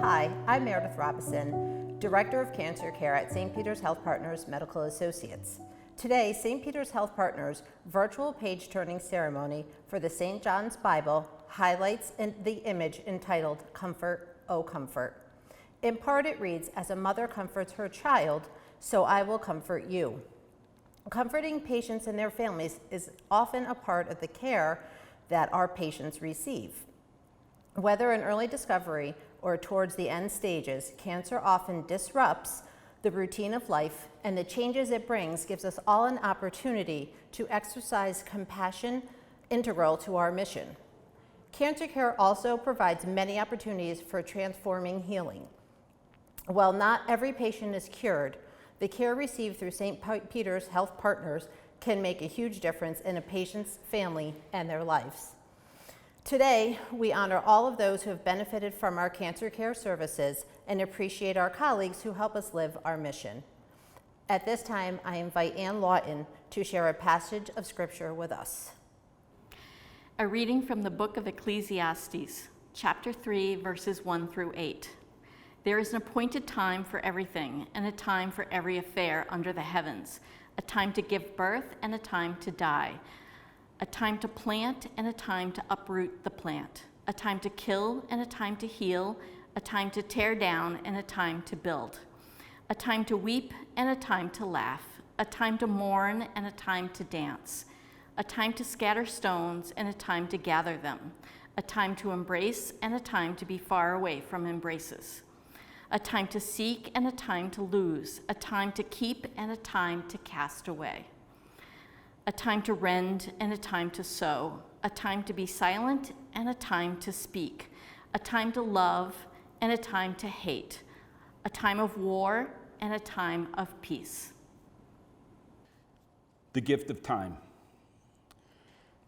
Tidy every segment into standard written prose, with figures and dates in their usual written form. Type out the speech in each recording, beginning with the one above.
Hi, I'm Meredith Robison, Director of Cancer Care at St. Peter's Health Partners Medical Associates. Today, St. Peter's Health Partners' virtual page-turning ceremony for the St. John's Bible highlights the image entitled, "Comfort, O Comfort." In part, it reads, "As a mother comforts her child, so I will comfort you." Comforting patients and their families is often a part of the care that our patients receive. Whether in early discovery or towards the end stages, cancer often disrupts the routine of life, and the changes it brings gives us all an opportunity to exercise compassion integral to our mission. Cancer care also provides many opportunities for transforming healing. While not every patient is cured, the care received through St. Peter's Health Partners can make a huge difference in a patient's family and their lives. Today, we honor all of those who have benefited from our cancer care services and appreciate our colleagues who help us live our mission. At this time, I invite Ann Lawton to share a passage of scripture with us. A reading from the book of Ecclesiastes, chapter 3, verses 1 through 8. There is an appointed time for everything, and a time for every affair under the heavens, a time to give birth and a time to die, a time to plant and a time to uproot the plant, a time to kill and a time to heal, a time to tear down and a time to build, a time to weep and a time to laugh, a time to mourn and a time to dance, a time to scatter stones and a time to gather them, a time to embrace and a time to be far away from embraces, a time to seek and a time to lose, a time to keep and a time to cast away, a time to rend and a time to sow, a time to be silent and a time to speak, a time to love and a time to hate, a time of war and a time of peace. The gift of time.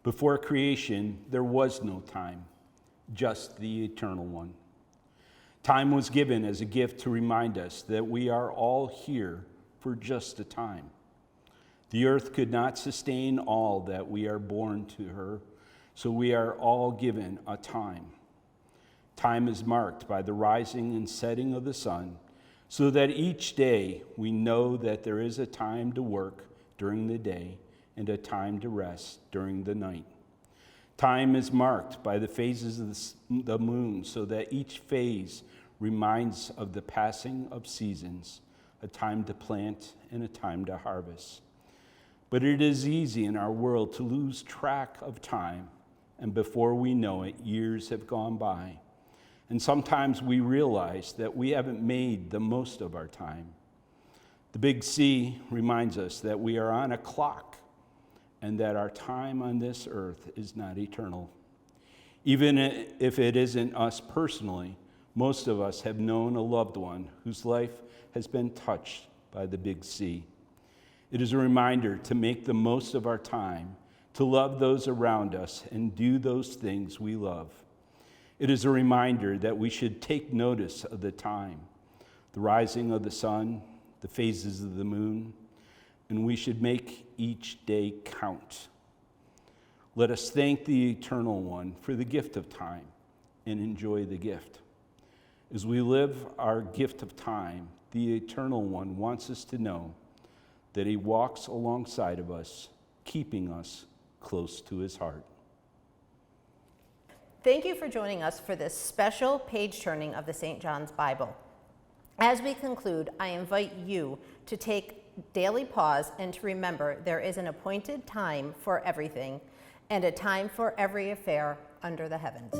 Before creation, there was no time, just the eternal one. Time was given as a gift to remind us that we are all here for just a time. The earth could not sustain all that we are born to her, so we are all given a time. Time is marked by the rising and setting of the sun, so that each day we know that there is a time to work during the day and a time to rest during the night. Time is marked by the phases of the moon, so that each phase reminds of the passing of seasons, a time to plant and a time to harvest. But it is easy in our world to lose track of time, and before we know it, years have gone by. And sometimes we realize that we haven't made the most of our time. The big C reminds us that we are on a clock and that our time on this earth is not eternal. Even if it isn't us personally, most of us have known a loved one whose life has been touched by the big C. It is a reminder to make the most of our time, to love those around us and do those things we love. It is a reminder that we should take notice of the time, the rising of the sun, the phases of the moon, and we should make each day count. Let us thank the Eternal One for the gift of time and enjoy the gift. As we live our gift of time, the Eternal One wants us to know that he walks alongside of us, keeping us close to his heart. Thank you for joining us for this special page turning of the St. John's Bible. As we conclude, I invite you to take daily pause and to remember there is an appointed time for everything and a time for every affair under the heavens.